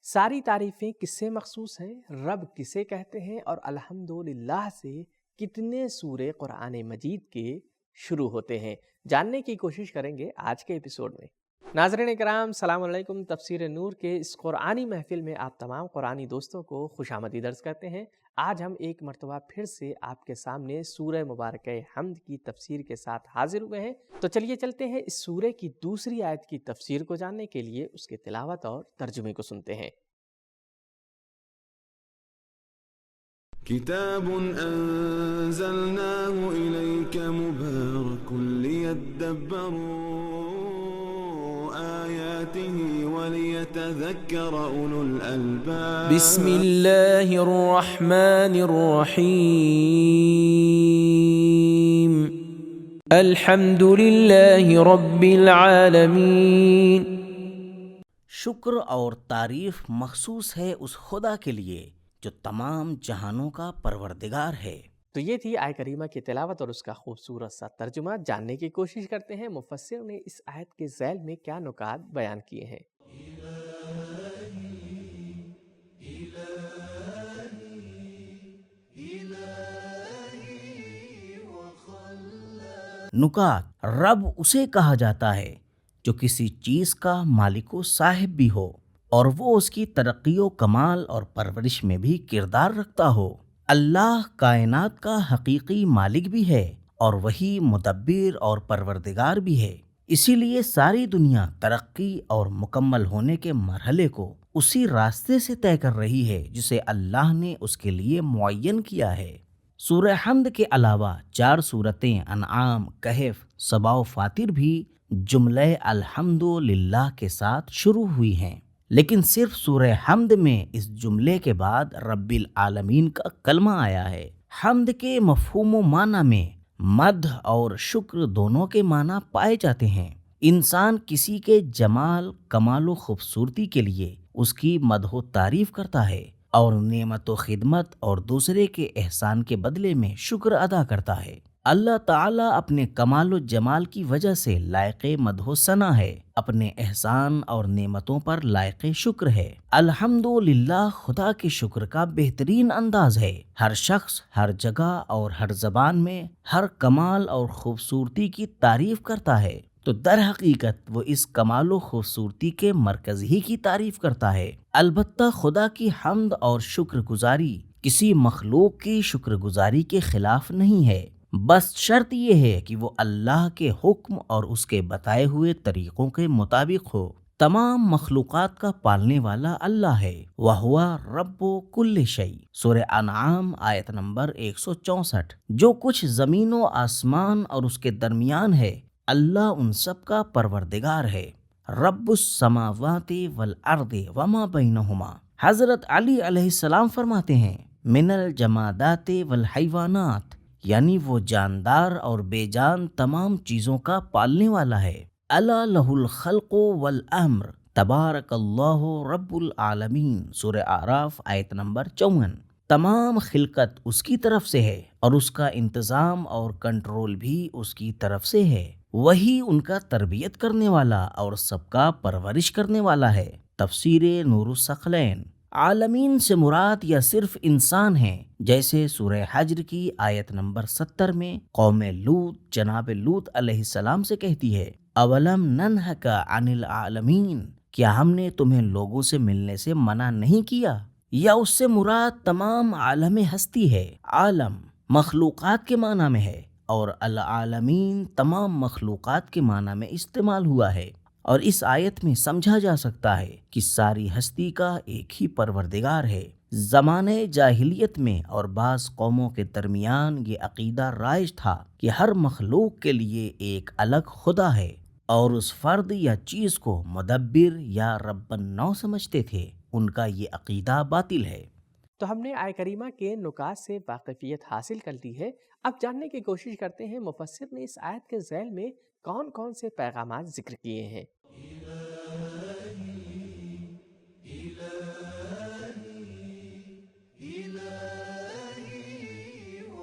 ساری تعریفیں کس سے مخصوص ہیں، رب کسے کہتے ہیں اور الحمدللہ سے کتنے سورے قرآن مجید کے شروع ہوتے ہیں، جاننے کی کوشش کریں گے آج کے ایپیسوڈ میں۔ ناظرین اکرام، السلام علیکم۔ تفسیر نور کے اس قرآنی محفل میں آپ تمام قرآنی دوستوں کو خوش آمدید عرض کرتے ہیں۔ آج ہم ایک مرتبہ پھر سے آپ کے سامنے سورہ مبارکہ حمد کی تفسیر کے ساتھ حاضر ہوئے ہیں، تو چلیے چلتے ہیں اس سورہ کی دوسری آیت کی تفسیر کو جاننے کے لیے اس کے تلاوت اور ترجمے کو سنتے ہیں۔ كتاب أنزلناه إليك مبارك ليدبروا آياته وليتذكر أولو الألباب بسم الله الرحمن الرحيم الحمد لله رب العالمين۔ شکر اور تعریف مخصوص ہے اس خدا کے لیے جو تمام جہانوں کا پروردگار ہے۔ تو یہ تھی آیت کریمہ کی تلاوت اور اس کا خوبصورت سا ترجمہ۔ جاننے کی کوشش کرتے ہیں مفسر نے اس آیت کے ذیل میں کیا نکات بیان کیے ہیں۔ نکات: رب اسے کہا جاتا ہے جو کسی چیز کا مالک و صاحب بھی ہو اور وہ اس کی ترقی و کمال اور پرورش میں بھی کردار رکھتا ہو۔ اللہ کائنات کا حقیقی مالک بھی ہے اور وہی مدبر اور پروردگار بھی ہے، اسی لیے ساری دنیا ترقی اور مکمل ہونے کے مرحلے کو اسی راستے سے طے کر رہی ہے جسے اللہ نے اس کے لیے معین کیا ہے۔ سورہ حمد کے علاوہ 4 سورتیں انعام، کہف، سبا و فاطر بھی جملہ الحمدللہ کے ساتھ شروع ہوئی ہیں، لیکن صرف سورہ حمد میں اس جملے کے بعد رب العالمین کا کلمہ آیا ہے۔ حمد کے مفہوم و معنی میں مدح اور شکر دونوں کے معنی پائے جاتے ہیں۔ انسان کسی کے جمال، کمال و خوبصورتی کے لیے اس کی مدح و تعریف کرتا ہے اور نعمت و خدمت اور دوسرے کے احسان کے بدلے میں شکر ادا کرتا ہے۔ اللہ تعالیٰ اپنے کمال و جمال کی وجہ سے لائق مدح و ثنا ہے، اپنے احسان اور نعمتوں پر لائق شکر ہے۔ الحمدللہ خدا کے شکر کا بہترین انداز ہے۔ ہر شخص، ہر جگہ اور ہر زبان میں ہر کمال اور خوبصورتی کی تعریف کرتا ہے، تو در حقیقت وہ اس کمال و خوبصورتی کے مرکز ہی کی تعریف کرتا ہے۔ البتہ خدا کی حمد اور شکر گزاری کسی مخلوق کی شکر گزاری کے خلاف نہیں ہے، بس شرط یہ ہے کہ وہ اللہ کے حکم اور اس کے بتائے ہوئے طریقوں کے مطابق ہو۔ تمام مخلوقات کا پالنے والا اللہ ہے، وَهُوَ رَبُّ كُلِّ شَيْءٍ۔ سورہ انعام آیت نمبر 164۔ جو کچھ زمین و آسمان اور اس کے درمیان ہے، اللہ ان سب کا پروردگار ہے۔ رب السماوات والارض وما بینہما۔ حضرت علی علیہ السلام فرماتے ہیں، من الجمادات والحیوانات، یعنی وہ جاندار اور بے جان تمام چیزوں کا پالنے والا ہے۔ الا لہ الخلق والامر تبارک اللہ رب العالمین۔ سورہ اعراف آیت نمبر 54۔ تمام خلقت اس کی طرف سے ہے اور اس کا انتظام اور کنٹرول بھی اس کی طرف سے ہے، وہی ان کا تربیت کرنے والا اور سب کا پرورش کرنے والا ہے۔ تفسیر نور الثقلین۔ عالمین سے مراد یا صرف انسان ہیں، جیسے سورہ حجر کی آیت نمبر 70 میں قوم لوط جناب لوط علیہ السلام سے کہتی ہے، اولم ننہک عن العالمین، کیا ہم نے تمہیں لوگوں سے ملنے سے منع نہیں کیا؟ یا اس سے مراد تمام عالم ہستی ہے۔ عالم مخلوقات کے معنی میں ہے اور العالمین تمام مخلوقات کے معنی میں استعمال ہوا ہے، اور اس آیت میں سمجھا جا سکتا ہے کہ ساری ہستی کا ایک ہی پروردگار ہے۔ زمانے جاہلیت میں اور بعض قوموں کے درمیان یہ عقیدہ رائج تھا کہ ہر مخلوق کے لیے ایک الگ خدا ہے، اور اس فرد یا چیز کو مدبر یا رب النوع سمجھتے تھے۔ ان کا یہ عقیدہ باطل ہے۔ تو ہم نے آیت کریمہ کے نکات سے واقفیت حاصل کر لی ہے۔ اب جاننے کی کوشش کرتے ہیں مفسر نے اس آیت کے ذیل میں کون کون سے پیغامات ذکر کیے ہیں۔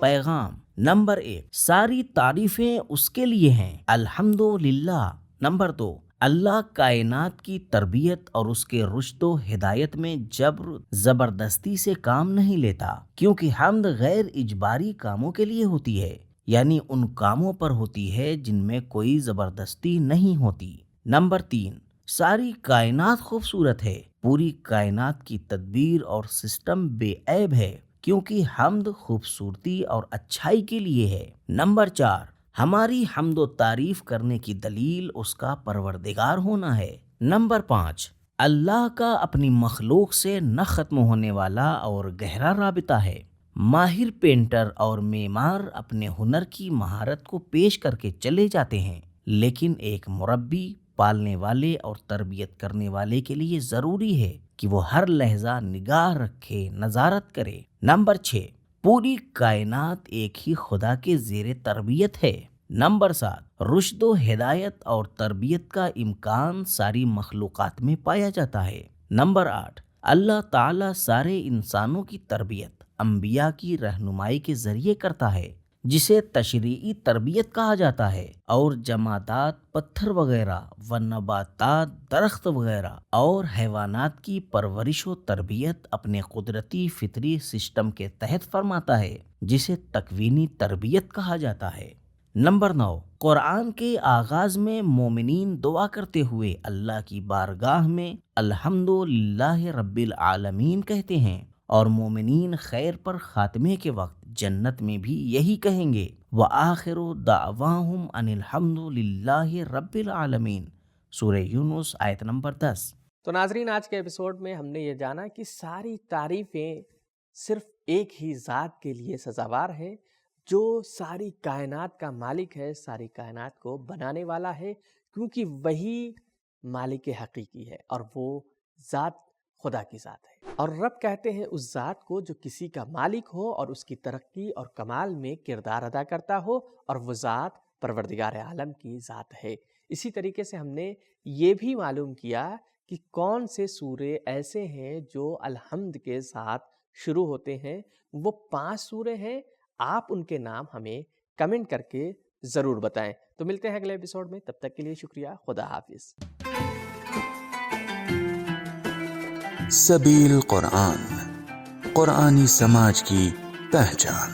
پیغام نمبر 1، ساری تعریفیں اس کے لیے ہیں، الحمدللہ۔ نمبر 2، اللہ کائنات کی تربیت اور اس کے رشد و ہدایت میں جبر زبردستی سے کام نہیں لیتا، کیونکہ حمد غیر اجباری کاموں کے لیے ہوتی ہے، یعنی ان کاموں پر ہوتی ہے جن میں کوئی زبردستی نہیں ہوتی۔ نمبر 3، ساری کائنات خوبصورت ہے، پوری کائنات کی تدبیر اور سسٹم بے عیب ہے، کیونکہ حمد خوبصورتی اور اچھائی کے لیے ہے۔ نمبر 4، ہماری حمد و تعریف کرنے کی دلیل اس کا پروردگار ہونا ہے۔ نمبر 5، اللہ کا اپنی مخلوق سے نہ ختم ہونے والا اور گہرا رابطہ ہے۔ ماہر پینٹر اور معمار اپنے ہنر کی مہارت کو پیش کر کے چلے جاتے ہیں، لیکن ایک مربی، پالنے والے اور تربیت کرنے والے کے لیے ضروری ہے کہ وہ ہر لحظہ نگاہ رکھے، نظارت کرے۔ نمبر 6، پوری کائنات ایک ہی خدا کے زیر تربیت ہے۔ نمبر 7، رشد و ہدایت اور تربیت کا امکان ساری مخلوقات میں پایا جاتا ہے۔ نمبر 8، اللہ تعالیٰ سارے انسانوں کی تربیت انبیاء کی رہنمائی کے ذریعے کرتا ہے، جسے تشریعی تربیت کہا جاتا ہے، اور جمادات، پتھر وغیرہ و نباتات، درخت وغیرہ اور حیوانات کی پرورش و تربیت اپنے قدرتی فطری سسٹم کے تحت فرماتا ہے، جسے تکوینی تربیت کہا جاتا ہے۔ نمبر 9، قرآن کے آغاز میں مومنین دعا کرتے ہوئے اللہ کی بارگاہ میں الحمدللہ رب العالمین کہتے ہیں، اور مومنین خیر پر خاتمے کے وقت جنت میں بھی یہی کہیں گے، وآخر دعواہم ان الحمد للہ رب العالمین۔ سورہ یونس آیت نمبر 10۔ تو ناظرین، آج کے ایپیسوڈ میں ہم نے یہ جانا کہ ساری تعریفیں صرف ایک ہی ذات کے لیے سزاوار ہے، جو ساری کائنات کا مالک ہے، ساری کائنات کو بنانے والا ہے، کیونکہ وہی مالک حقیقی ہے اور وہ ذات خدا کی ذات ہے۔ اور رب کہتے ہیں اس ذات کو جو کسی کا مالک ہو اور اس کی ترقی اور کمال میں کردار ادا کرتا ہو، اور وہ ذات پروردگار عالم کی ذات ہے۔ اسی طریقے سے ہم نے یہ بھی معلوم کیا کہ کون سے سورے ایسے ہیں جو الحمد کے ساتھ شروع ہوتے ہیں۔ وہ 5 سورے ہیں، آپ ان کے نام ہمیں کمنٹ کر کے ضرور بتائیں۔ تو ملتے ہیں اگلے ایپیسوڈ میں، تب تک کے لیے شکریہ، خدا حافظ۔ سبیل قرآن، قرآنی سماج کی پہچان۔